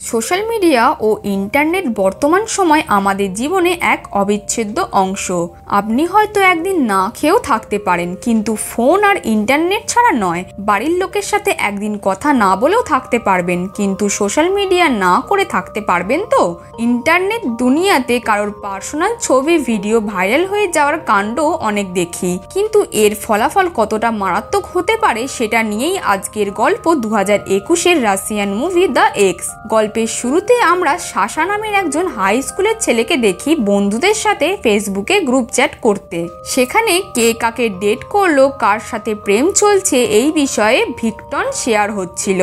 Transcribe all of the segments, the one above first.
Social media ও internet বর্তমান সময় আমাদের জীবনে এক অবিচ্ছেদ্য অংশ। আপনি হয়তো একদিন না খেয়েও থাকতে পারেন, কিন্তু ফোন আর ইন্টারনেট ছাড়া নয়। বাড়ির লোকের সাথে একদিন কথা না বলেও থাকতে পারবেন, কিন্তু সোশ্যাল মিডিয়া না করে থাকতে পারবেন তো? ইন্টারনেট দুনিয়াতে কারোর পার্সোনাল ছবি ভিডিও ভাইরাল হয়ে যাওয়ার কাণ্ড অনেক দেখি, কিন্তু এর ফলাফল কতটা মারাত্মক হতে পারে সেটা নিয়েই আজকের গল্প 2021-এর রাশিয়ান মুভি দ্য এক্স। গল্পের শুরুতে আমরা সাশা নামের একজন হাই স্কুলের ছেলেকে দেখি বন্ধুদের সাথে ফেসবুকে গ্রুপ চ্যাট করতে। সেখানে কে কাকে ডেট করলো, কার সাথে প্রেম চলছে এই বিষয়ে ভিক্টন শেয়ার হচ্ছিল।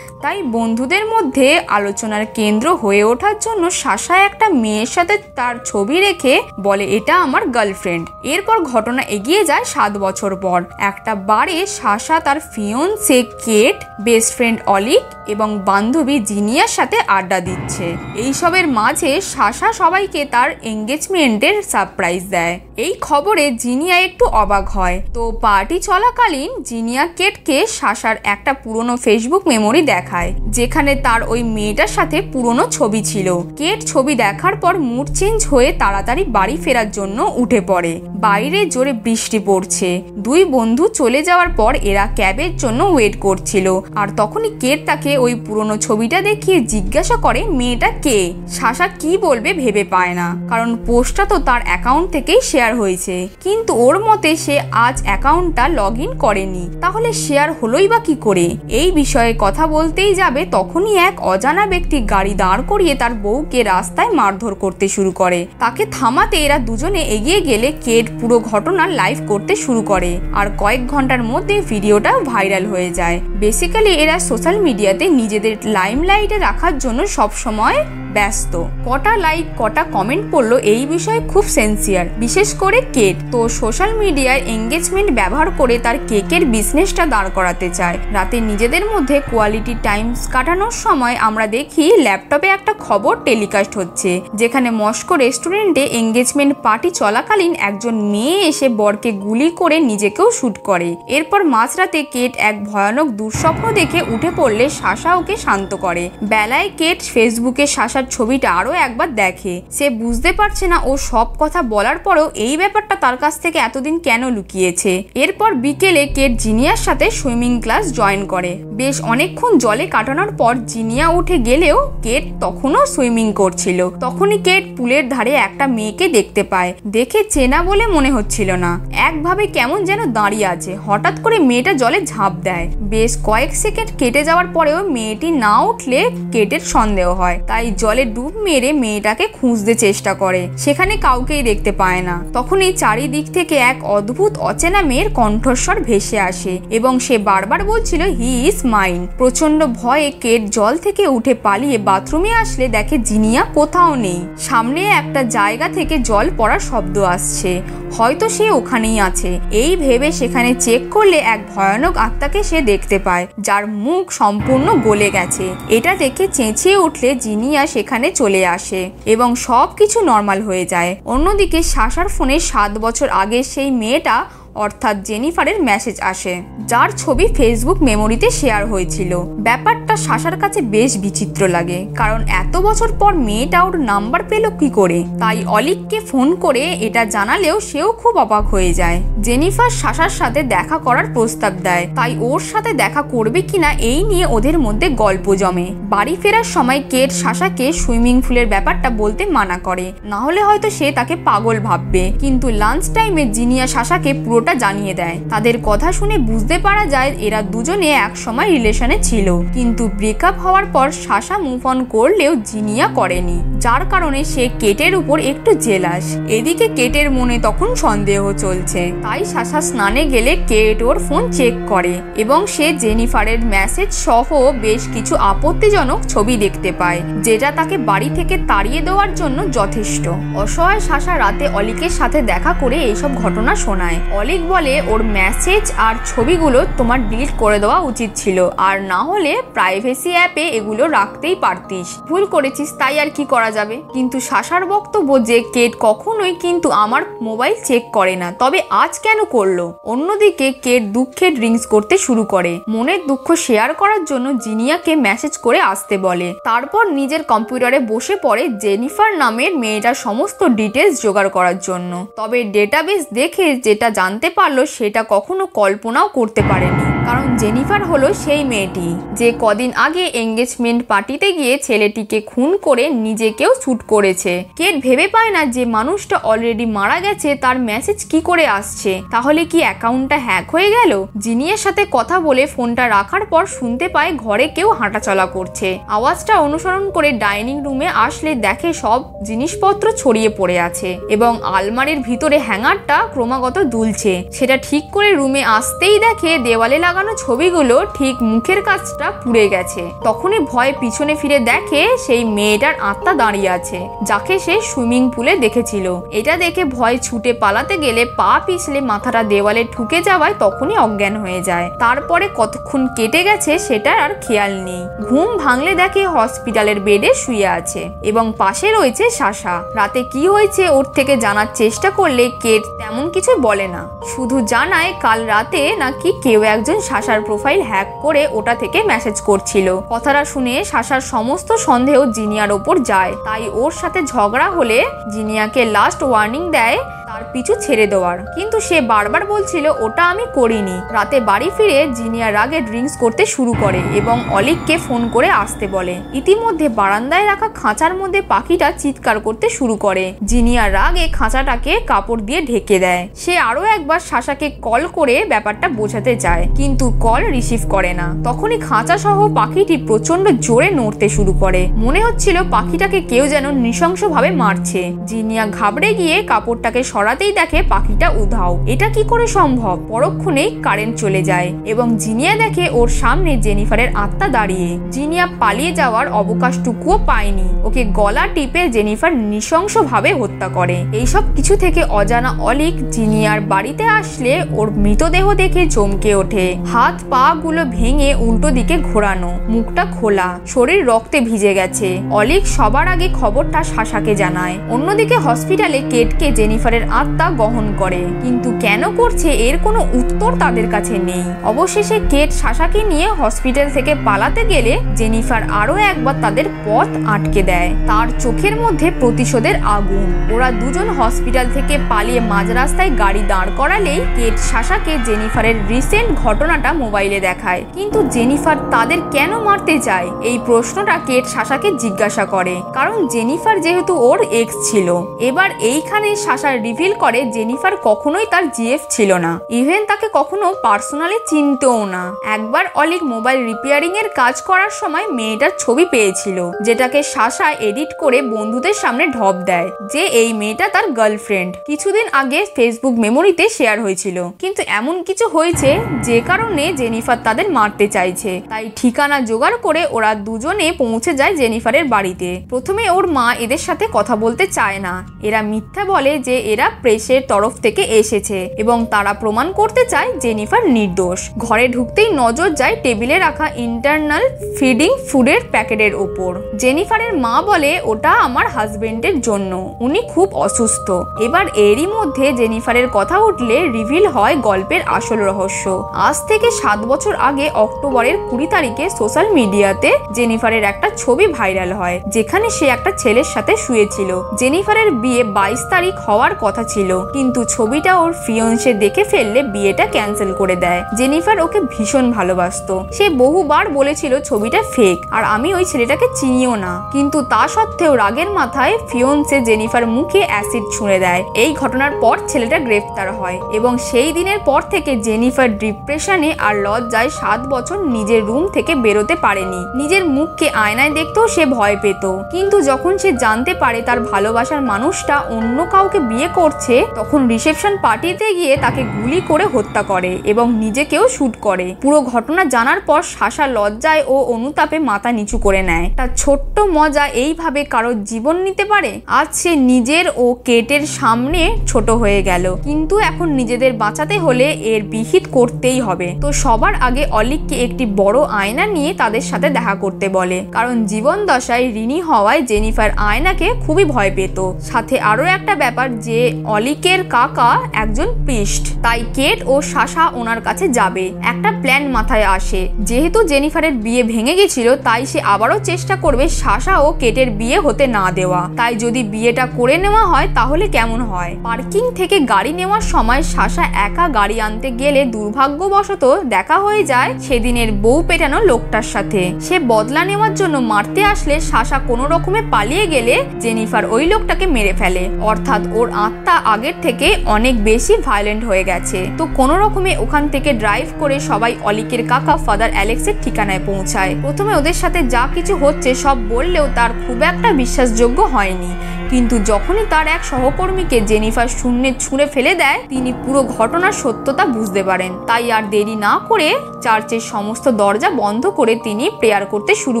তাই বন্ধুদের মধ্যে আলোচনার কেন্দ্র হয়ে ওঠার জন্য সাশা একটা মেয়ের সাথে তার ছবি রেখে বলে, এটা আমার গার্লফ্রেন্ড। এরপর ঘটনা এগিয়ে যায় 7 বছর পর। একটা বারে সাশা তার ফিয়ন্সে কেট, বেস্ট ফ্রেন্ড অলিক এবং বান্ধবী জিনিয়ার সাথে আড্ডা দিচ্ছে। এইসবের মাঝে সাশা সবাইকে তার এঙ্গেজমেন্টের সারপ্রাইজ দেয়। এই খবরে জিনিয়া একটু অবাক হয়। তো পার্টি চলাকালীন জিনিয়া কেটকে সাশার একটা পুরনো ফেসবুক মেমোরি দেখায়, যেখানে তার ওই মেয়েটার সাথে পুরনো ছবি ছিল। কেট ছবি দেখার পর মুড চেঞ্জ হয়ে তাড়াতাড়ি বাড়ি ফেরার জন্য উঠে পড়ে। বাইরে জোরে বৃষ্টি পড়ছে। দুই বন্ধু চলে যাওয়ার পর এরা ক্যাবের জন্য ওয়েট করছিল, আর তখনই কেট তাকে ওই পুরনো ছবিটা দেখিয়ে জিজ্ঞাসা করে মেয়েটা কে। সাশা কি বলবে ভেবে পায় না, কারণ পোস্টটা তো তার অ্যাকাউন্ট থেকেই শেয়ার হয়েছে, কিন্তু ওর মতে সে আজ অ্যাকাউন্টটা লগ ইন করেনি। তাহলে শেয়ার হলোই বা কি করে? এই বিষয়ে কথা বলতেই যাবে, তখনই এক অজানা ব্যক্তি গাড়ি দাঁড় করিয়ে তার বউকে রাস্তায় মারধর করতে শুরু করে। তাকে থামাতে এরা দুজনে এগিয়ে গেলে কেট পুরো ঘটনা লাইভ করতে শুরু করে, আর কয়েক ঘন্টার মধ্যে ভিডিওটা ভাইরাল হয়ে যায়। বেসিক্যালি এরা সোশ্যাল মিডিয়াতে নিজেদের লাইমলাইটে রাখার জন্য সবসময় ব্যস্ত। কটা লাইক কটা কমেন্ট পড়লো এই বিষয়ে খুব সেন্সিয়ার, বিশেষ করে কেট। তো সোশ্যাল মিডিয়ায় এঙ্গেজমেন্ট ব্যবহার করে তার কেকের বিজনেসটা দাঁড় করাতে চায়। রাতে নিজেদের মধ্যে কোয়ালিটি টাইম কাটানোর সময় আমরা দেখি ল্যাপটপে একটা খবর টেলিকাস্ট হচ্ছে, যেখানে মস্কো রেস্টুরেন্টে এঙ্গেজমেন্ট পার্টি চলাকালীন একজন মেয়ে এসে বরকে গুলি করে নিজেকেও শুট করে। এরপর মাঝরাতে কেট এক ভয়ানক দুঃস্বপ্ন দেখে উঠে পড়লে সাশা ওকে শান্ত করে। বেলায় কেট ফেসবুকে সাশার ছবিটা আরো একবার দেখে। সে বুঝতে পারছে না ও সব কথা বলার পরেও এই ব্যাপারটা তার কাছ থেকে এতদিন কেন লুকিয়েছে। এরপর বিকেলে কেট জিনিয়ার সাথে সুইমিং ক্লাস জয়েন করে। বেশ অনেকক্ষণ জলে কাটানোর পর জিনিয়া উঠে গেলেও কেট তখনও সুইমিং করছিল। তখনই কেট পুলের ধারে একটা মেয়েকে দেখতে পায়। দেখে চেনা বলে মনে হচ্ছিল না, একভাবে কেমন যেন দাঁড়িয়ে আছে। হঠাৎ করে মেয়েটা জলে ঝাঁপ দেয়। বেশ কয়েক সেকেন্ড কেটে যাওয়ার পরেও মেয়েটি না উঠলে কেটের সন্দেহ হয়, তাই জলে ডুব মেরে মেয়েটাকে খুঁজতে চেষ্টা করে। সেখানে কাউকেই দেখতে পায় না। তখনই চারিদিক থেকে এক অদ্ভুত অচেনা মেয়ের কণ্ঠস্বর ভেসে আসে এবং সে বারবার বলছিল হি ইজ মাইন। প্রচন্ড ভয়ে কেট জল থেকে উঠে পালিয়ে বাথরুমে আসলে দেখে জিনিয়া কোথাও নেই। সামনে একটা জায়গা থেকে জল পড়ার শব্দ আসছে, হয়তো সে ওখানেই আছে। এই ভেবে সেখানে চেক করলে এক ভয়ানক আত্মাকে সে দেখতে পায়, যার মুখ সম্পূর্ণ গলে গেছে। এটা দেখে চেঁচিয়ে উঠলে জিনিয়া সেখানে চলে আসে এবং সবকিছু নর্মাল হয়ে যায়। অন্যদিকে সাশার ফোনে 7 বছর আগে সেই মেয়েটা অর্থাৎ জেনিফারের মেসেজ আসে, যার ছবি ফেসবুক মেমোরিতে শেয়ার হয়েছিল। ব্যাপারটা সাশার কাছে বেশ বিচিত্র লাগে, কারণ এত বছর পর মেয়েটা ওর নাম্বার পেল কি করে। তাই অলিককে ফোন করে এটা জানালেও সেও খুব অবাক হয়ে যায়। জেনিফার সাশার সাথে দেখা করার প্রস্তাব দেয়, তাই ওর সাথে দেখা করবে কিনা এই নিয়ে ওদের মধ্যে গল্প জমে। বাড়ি ফেরার সময় কেট সাশাকে সুইমিং পুলের ব্যাপারটা বলতে মানা করে, না হলে হয়তো সে তাকে পাগল ভাববে। কিন্তু লাঞ্চ টাইমে জিনিয়া সাশাকে পুরো জানিয়ে দেয়। তাদের কথা শুনে বুঝতে পারা যায় এরা দুজনে এক সময় রিলেশনে ছিল, কিন্তু ব্রেকআপ হওয়ার পর সাশা মুভ অন করলেও জিনিয়া করেনি, যার কারণে সে কেটের উপর একটু জেলাস। এদিকে কেটের মনে তখন সন্দেহ চলছে, তাই সাশা স্নানে গেলে কেট ওর ফোন চেক করে এবং সে জেনিফারের মেসেজ সহ বেশ কিছু আপত্তিজনক ছবি দেখতে পায়, যেটা তাকে বাড়ি থেকে তাড়িয়ে দেওয়ার জন্য যথেষ্ট। অসহায় সাশা রাতে অলিকের সাথে দেখা করে এইসব ঘটনা শোনায়। অলিক অলিক বলে ওর মেসেজ আর ছবিগুলো তোমার ডিলিট করে দেওয়া উচিত ছিল, আর না হলে প্রাইভেসি অ্যাপে এগুলো রাখতেই পারতিস। ভুল করেছিস, তাই আর কি করা যাবে। কিন্তু সাশার বক্তব্য যে কেট কখনোই কিন্তু আমার মোবাইল চেক করে না, তবে আজ কেন করলো। অন্যদিকে কেট দুঃখে ড্রিঙ্কস করতে শুরু করে, মনের দুঃখ শেয়ার করার জন্য জিনিয়াকে মেসেজ করে আসতে বলে। তারপর নিজের কম্পিউটারে বসে পড়ে জেনিফার নামের মেয়েটার সমস্ত ডিটেলস জোগাড় করার জন্য। তবে ডেটাবেস দেখে যেটা জানতে পারলো সেটা কখনো কল্পনাও করতে পারেনি, কারণ জেনিফার হলো সেই মেয়েটি যে কদিন আগে এঙ্গেজমেন্ট পার্টিতে গিয়ে ছেলেটিকে খুন করে নিজেকেও শুট করেছে। কেট ভেবে পায় না যে মানুষটা অলরেডি মারা গেছে, তার মেসেজ কি করে আসছে। তাহলে কি অ্যাকাউন্টটা হ্যাক হয়ে গেল? জিনিয়ার সাথে কথা বলে ফোনটা রাখার পর শুনতে পায় ঘরে কেউ হাঁটাচলা করছে। আওয়াজটা অনুসরণ করে ডাইনিং রুমে আসলে দেখে সব জিনিসপত্র ছড়িয়ে পড়ে আছে এবং আলমারির ভিতরে হ্যাঙ্গারটা ক্রমাগত দুলছে। সেটা ঠিক করে রুমে আসতেই দেখে দেওয়ালে লাগানো ছবিগুলো ঠিক মুখের কাছটা পুড়ে গেছে। তখনই ভয়ে পিছনে ফিরে দেখে সেই মেয়েটার আত্মা দাঁড়িয়ে আছে, যাকে সে সুইমিং পুলে দেখেছিল। এটা দেখে ভয় ছুটে পালাতে গেলে পা পিছলে মাথাটা দেওয়ালে ঠুকে যাওয়ায় তখনই অজ্ঞান হয়ে যায়। তারপরে কতক্ষণ কেটে গেছে সেটার আর খেয়াল নেই। ঘুম ভাঙলে দেখে হসপিটালের বেডে শুয়ে আছে এবং পাশে রয়েছে সাশা। রাতে কি হয়েছে ওর থেকে জানার চেষ্টা করলে কেট তেমন কিছু বলে না, শুধু জানায় কাল রাতে নাকি কেউ একজন সাশার প্রোফাইল হ্যাক করে ওটা থেকে মেসেজ করছিল। কথাটা শুনে সাশার সমস্ত সন্দেহ জিনিয়ার ওপর যায়, তাই ওর সাথে ঝগড়া হলে জিনিয়াকে লাস্ট ওয়ার্নিং দেয় তার পিছু ছেড়ে দেওয়ার, কিন্তু সে বারবার বলছিল ওটা আমি করিনি। রাতে বাড়ি ফিরে জিনিয়া রাগে ড্রিঙ্কস করতে শুরু করে এবং অলিককে ফোন করে আসতে বলে। ইতিমধ্যে বারান্দায় রাখা খাঁচার মধ্যে পাখিটা চিৎকার করতে শুরু করে। জিনিয়া রাগে খাঁচাটাকে কাপড় দিয়ে ঢেকে দেয়। সে আরো একবার সাশাকে কল করে ব্যাপারটা বোঝাতে চায়, কিন্তু কল রিসিভ করে না। তখনই খাঁচা সহ পাখিটি প্রচন্ড জোরে নড়তে শুরু করে, মনে হচ্ছিল পাখিটাকে কেউ যেন নৃশংসভাবে মারছে। জিনিয়া ঘাবড়ে গিয়ে কাপড়টাকে সরাতেই দেখে পাখিটা উধাও। এটা কি করে সম্ভব? পরক্ষণেই কারেন্ট চলে যায় এবং জিনিয়া দেখে ওর সামনে জেনিফারের আত্মা দাঁড়িয়ে। জিনিয়া পালিয়ে যাওয়ার অবকাশটুকুও পায়নি, ওকে গলা টিপে জেনিফার নৃশংসভাবে হত্যা করে। এইসব কিছু থেকে অজানা অলিক জিনিয়ার বাড়িতে আসলে ওর মৃতদেহ দেখে চমকে ওঠে। হাত পা গুলো ভেঙে উল্টো দিকে ঘোরানো, মুখটা খোলা, শরীর রক্তে ভিজে গেছে। অলিক সবার আগে খবরটা সাশাকে জানায়। অন্যদিকে হসপিটালে কেটকে জেনিফারের আত্মা গ্রহণ করে, কিন্তু কেন করছে এর কোনো উত্তর তাদের কাছে নেই। অবশেষে কেট সাশাকে নিয়ে হসপিটাল থেকে পালাতে গেলে জেনিফার আরো একবার তাদের পথ আটকে দেয়। তার চোখের মধ্যে প্রতিশোধের আগুন। ওরা দুজন হসপিটাল থেকে পালিয়ে মাঝ রাস্তায় গাড়ি দাঁড় করালেই কেট সাশাকে জেনিফারের রিসেন্ট ঘটনাটা মোবাইলে দেখায়। কিন্তু জেনিফার তাদের কেন মারতে চায় এই প্রশ্নটা কেট সাশাকে জিজ্ঞাসা করে, কারণ জেনিফার যেহেতু ওর এক্স ছিল। এবার এইখানে সাশা রিভিল করে জেনিফার কখনোই তার জিএফ ছিল না, ইভেন তাকে কখনো পার্সোনালি চিনতেও না। একবার অলিক মোবাইল রিপেয়ারিং এর কাজ করার সময় মেয়েটার ছবি পেয়েছিল, যেটাকে সাশা এডিট করে বন্ধুদের সামনে ঢপ দেয় যে এই মেয়েটা তার গার্লফ্রেন্ড। কিছুদিন আগে ফেসবুক মেমোরিতে শেয়ার হয়েছিল, কিন্তু এমন কিছু হয়েছে যে কারণে জেনিফার তাদের মারতে চাইছে। তাই ঠিকানা জোগাড় করে ওরা দুজনে পৌঁছে যায় জেনিফারের বাড়িতে। প্রথমে ওর মা এদের সাথে কথা বলতে চায় না, এরা মিথ্যা বলে যে এরা প্রেসের তরফ থেকে এসেছে এবং তারা প্রমাণ করতে চায় জেনিফার নির্দোষ। ঘরে ঢুকতেই নজর যায় টেবিলে রাখা ইন্টারনাল ফিডিং ফুডের প্যাকেটের ওপর। জেনিফারের মা বলে ওটা আমার হাজবেন্ডের জন্য, উনি খুব অসুস্থ। এবার এরই মধ্যে জেনিফারের কথা উঠলে রিভিল হয় গল্পের আসল রহস্য। আজ থেকে 7 বছর আগে অক্টোবরের 20 তারিখে সোশ্যাল মিডিয়াতে জেনিফারের একটা ছবি ভাইরাল হয়, যেখানে সে একটা ছেলের সাথে শুয়েছিল। জেনিফারের বিয়ে 22 তারিখ হওয়ার কথা ছিল, কিন্তু ছবিটা ওর ফিয়ন্সে দেখে ফেললে বিয়েটা ক্যান্সেল করে দেয়। জেনিফার ওকে ভীষণ ভালোবাসতো, সে বহুবার বলেছিল ছবিটা ফেক আর আমি ওই ছেলেটাকে চিনিও না, কিন্তু তা সত্ত্বেও রাগের মাথায় ফিয়ন্সে জেনিফার মুখে অ্যাসিড ছুঁড়ে দেয়। এই ঘটনার পর ছেলেটা গ্রেফতার হয় এবং সেই দিনের পর থেকে জেনিফার ডিপ্রেশনে আর লজ্জায় 7 বছর নিজের রুম থেকে বেরোতে পারেনি। নিজের মুখকে আয়নায় দেখতেও সে ভয় পেত, কিন্তু যখন সে জানতে পারে তার ভালোবাসার মানুষটা অন্য কাউকে বিয়ে করছে করছে তখন রিসেপশন পার্টিতে গিয়ে তাকে গুলি করে হত্যা করে এবং নিজেকেও শুট করে। পুরো ঘটনা জানার পর সাশা লজ্জায় ও অনুতাপে মাথা নিচু করে নেয়। তার ছোট্ট মজা এইভাবে কারোর জীবন নিতে পারে। আজ সে নিজের ও কেটের সামনে ছোট হয়ে গেল, কিন্তু এখন নিজেদের বাঁচাতে হলে এর বিহিত করতেই হবে। তো সবার আগে অলিককে একটি বড় আয়না নিয়ে তাদের সাথে দেখা করতে বলে, কারণ জীবন দশায় ঋণী হওয়ায় জেনিফার আয়নাকে খুবই ভয় পেত। সাথে আরো একটা ব্যাপার যে অলিকের কাকা একজন প্রিস্ট, তাই কেট ও সাশা ওনার কাছে যাবে। একটা প্ল্যান মাথায় আসে, যেহেতু জেনিফারের বিয়ে ভেঙে গেছিল তাই সে আবারও চেষ্টা করবে সাশা ও কেটের বিয়ে হতে না দেওয়া। তাই যদি বিয়েটা করে নেওয়া হয় তাহলে কেমন হয়। পার্কিং থেকে গাড়ি নেওয়ার সময় সাশা একা গাড়ি আনতে গেলে দুর্ভাগ্যবশত দেখা হয়ে যায় সেদিনের বউ পেটানো লোকটার সাথে। সে বদলা নেওয়ার জন্য মারতে আসলে সাশা কোনো রকমে পালিয়ে গেলে জেনিফার ওই লোকটাকে মেরে ফেলে, অর্থাৎ ওর আত্মা আগের থেকে অনেক বেশি ভায়োলেন্ট হয়ে গেছে। তো কোনো রকমে ওখান থেকে ড্রাইভ করে সবাই অলিকের কাকা ফাদার অ্যালেক্সের ঠিকানায় পৌঁছায়। প্রথমে ওদের সাথে যা কিছু হচ্ছে সব বললেও তার খুব একটা বিশ্বাসযোগ্য হয়নি, কিন্তু যখনই তার এক সহকর্মীকে জেনিফার শূন্যে ছুঁড়ে ফেলে দেয় তিনি পুরো ঘটনার সত্যতা বুঝতে পারেন। তাই আর দেরি না করে চার্চের সমস্ত দরজা বন্ধ করে তিনি প্রেয়ার করতে শুরু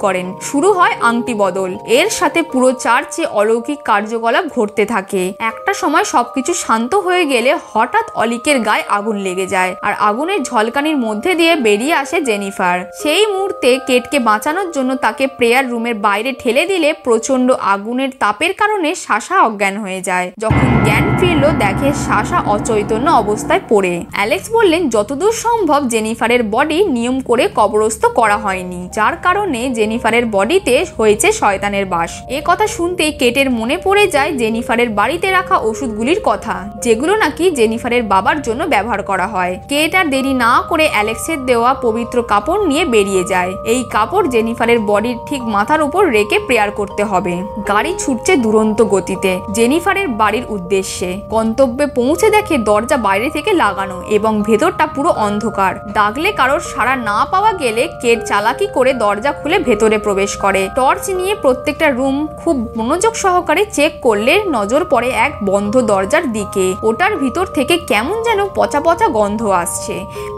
করেন। শুরু হয় আংটি বদল। এর সাথে পুরো চার্চে অলৌকিক কার্যকলাপ ঘটতে থাকে। একটা সময় সবকিছু শান্ত হয়ে গেলে হঠাৎ অলিকের গায়ে আগুন লেগে যায় আর আগুনের ঝলকানির মধ্যে দিয়ে বেরিয়ে আসে জেনিফার। সেই মুহূর্তে কেটকে বাঁচানোর জন্য তাকে প্রেয়ার রুমের বাইরে ঠেলে দিলে প্রচন্ড আগুনের তাপের কারণে সাশা অজ্ঞান হয়ে যায়। যখন জ্ঞান ফিরল দেখে সাশা অচৈতন্য অবস্থায় পড়ে। অ্যালেক্স বললেন যতদূর সম্ভব জেনিফারের বডি নিয়ম করে কবরস্থ করা হয়নি, যার কারণে জেনিফারের বডিতে হয়েছে শয়তানের বাস। এ কথা শুনতেই কেটের মনে পড়ে যায় জেনিফারের বাড়িতে রাখা ওষুধগুলির কথা, যেগুলো নাকি জেনিফারের বাবার জন্য ব্যবহার করা হয়। কেট আর দেরি না করে অ্যালেক্সের দেওয়া পবিত্র কাপড় নিয়ে বেরিয়ে যায়। এই কাপড় জেনিফারের বডির ঠিক মাথার উপর রেখে প্রেয়ার করতে হবে। গাড়ি ছুটছে দুরন্ত গতিতে জেনিফারের বাড়ির উদ্দেশ্যে। গন্তব্যে পৌঁছে দেখে দরজা বাইরে থেকে লাগানো এবং ভেতরটা পুরো অন্ধকার। ডাকলে কারোর সাড়া না পাওয়া গেলে কেট চালাকি করে দরজা খুলে ভেতরে প্রবেশ করে। টর্চ নিয়ে প্রত্যেকটা রুম খুব মনোযোগ সহকারে চেক করলে নজর পড়ে এক বন্ধ দরজার দিকে। ওটার ভিতর থেকে কেমন যেন পচা পচা গন্ধ আসছে।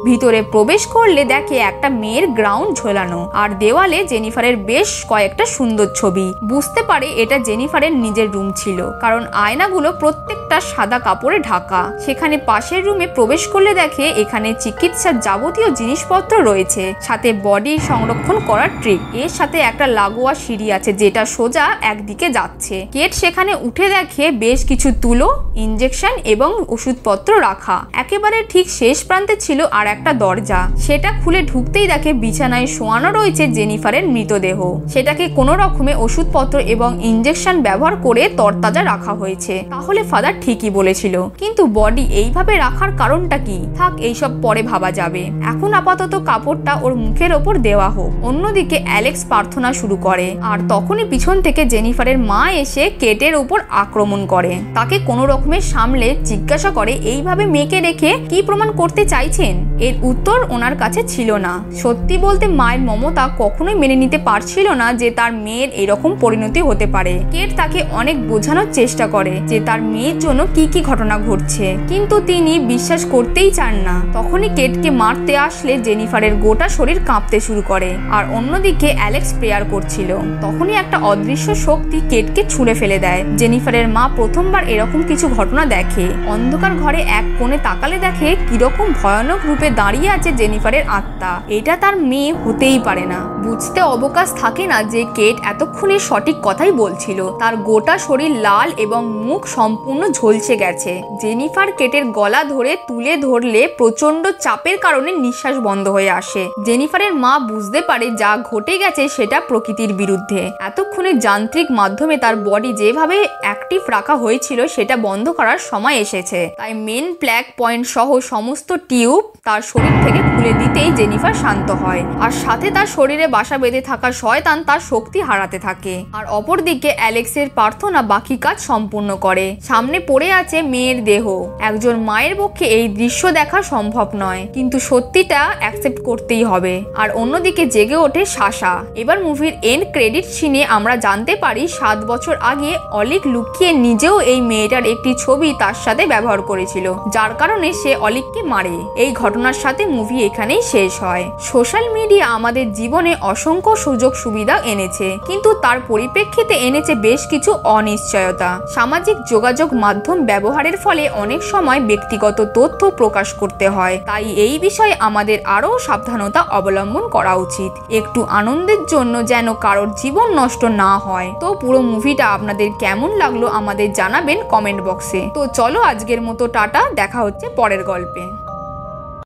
ভিতরে প্রবেশ করলে দেখে একটা মেয়ের গ্রাউন্ড ঝোলানো আর দেওয়ালে জেনিফারের বেশ কয়েকটা সুন্দর ছবি। বুঝতে পারে এটা জেনিফারের নিজের রুম ছিল, কারণ আয়নাগুলো প্রত্যেকটা সাদা কাপড়ে ঢাকা। সেখানে পাশের রুমে প্রবেশ করলে দেখে এখানে চিকিৎসার যাবতীয় জিনিসপত্র রয়েছে, সাথে বডি সংরক্ষণ করার ট্রিক। এর সাথে একটা লাগোয়া সিঁড়ি আছে যেটা সোজা একদিকে যাচ্ছে। কেট সেখানে উঠে দেখে বেশ কিছু তুলো, ইনজেকশন এবং ওষুধপত্র রাখা। একেবারে ঠিক শেষ প্রান্তে ছিল আর একটা দরজা। সেটা খুলে ঢুকতেই দেখে বিছানায় শোয়ানো রয়েছে জেনিফারের মৃতদেহ। সেটাকে কোনো রকমে ওষুধপত্র এবং ইনজেকশন ব্যবহার করে তরতাজা রাখা হয়েছে। তাহলে ফাদার ঠিকই বলেছিল, কিন্তু বডি এইভাবে রাখার কারণটা কি? থাক, এইসব পরে ভাবা যাবে। এখন আপাতত কাপড়টা ওর মুখের ওপর দেওয়া হোক। অন্যদিকে অ্যালেক্স প্রার্থনা শুরু করে আর তখনই পিছন থেকে জেনিফারের মা এসে কেটের উপর আক্রমণ করে। তাকে কোনো রকমে সামলে জিজ্ঞাসা করে এইভাবে মেয়েকে রেখে কি প্রমাণ করতে চাইছেন? এর উত্তর ওনার কাছে ছিল না। সত্যি বলতে মায়ের মমতা কখনোই মেনে নিতে পারছিল না যে তার মেয়ের এরকম পরিণতি হতে পারে। কেট তাকে অনেক বোঝানোর চেষ্টা করে যে তার মেয়ের জন্য কি কি ঘটনা ঘটছে, কিন্তু তিনি বিশ্বাস করতেই চান না। তখনই কেটকে মারতে আসলে জেনিফারের গোটা শরীর কাঁপতে শুরু করে আর অন্যদিকে অ্যালেক্স প্রেয়ার করছিল। তখনই একটা অদৃশ্য শক্তি কেটকে ছুঁড়ে ফেলে দেয়। জেনিফারের মা প্রথমবার এরকম কিছু ঘটনা দেখে। অন্ধকার ঘরে এক কোণে তাকালে দেখে কিরকম ভয়ানক রূপে দাঁড়িয়ে আছে জেনিফারের আত্মা। এটা তার মেয়ে হতেই পারে না। বুঝতে অবকাশ থাকে না যে কেট এতক্ষণে সঠিক কথাই বলছিল। তার গোটা শরীর লাল এবং মুখ সম্পূর্ণ ঝলসে গেছে। জেনিফার কেটের গলা ধরে তুলে ধরলে প্রচন্ড চাপের কারণে নিঃশ্বাস বন্ধ হয়ে আসে। জেনিফারের মা বুঝতে পারে যা ঘটে গেছে সেটা প্রকৃতির বিরুদ্ধে। এতক্ষণে যান্ত্রিক মাধ্যমে তার বডি যেভাবে অ্যাক্টিভ রাখা হয়েছিল সেটা বন্ধ করার সময় এসেছে। তাই মেন প্ল্যাগ পয়েন্ট সহ সমস্ত টিউব তার শরীর থেকে খুলে দিতেই জেনিফার শান্ত হয় আর সাথে তার শরীরে বাসা বেঁধে থাকা শয়তান তার শক্তি হারাতে থাকে। আর অপরদিকে অ্যালেক্সের প্রার্থনা প্রার্থনা বাকি কাজ সম্পূর্ণ করে। সামনে পড়ে আছে মেয়ের দেহ। একজন মায়ের পক্ষে এই দৃশ্য দেখা সম্ভব নয়, কিন্তু সত্যিটা অ্যাকসেপ্ট করতেই হবে। আর অন্যদিকে জেগে ওঠে সাশা। এবার মুভির এন্ড ক্রেডিট সিনে আমরা জানতে পারি 7 বছর আগে অলিক লুকিয়ে নিজেও এই মেয়েটার একটি ছবি তার সাথে ব্যবহার করেছিল, যার কারণে সে অলিককে মারে। এই ঘটনার সাথে মুভি এখানেই শেষ হয়। সোশ্যাল মিডিয়া আমাদের জীবনে অসংখ্য সুযোগ সুবিধা এনেছে, কিন্তু তার পরিপ্রেক্ষিতে এনেছে বেশ কিছু অনিশ্চয়তা। সামাজিক যোগাযোগ মাধ্যম ব্যবহারের ফলে অনেক সময় ব্যক্তিগত তথ্য প্রকাশ করতে হয়, তাই এই বিষয়ে আমাদের আরও সাবধানতা অবলম্বন করা উচিত। একটু আনন্দের জন্য যেন কারোর জীবন নষ্ট না হয়। তো পুরো মুভিটা আপনাদের কেমন লাগলো আমাদের জানাবেন কমেন্ট বক্সে। তো চলো আজকের মতো টাটা, দেখা হচ্ছে পরের গল্পে।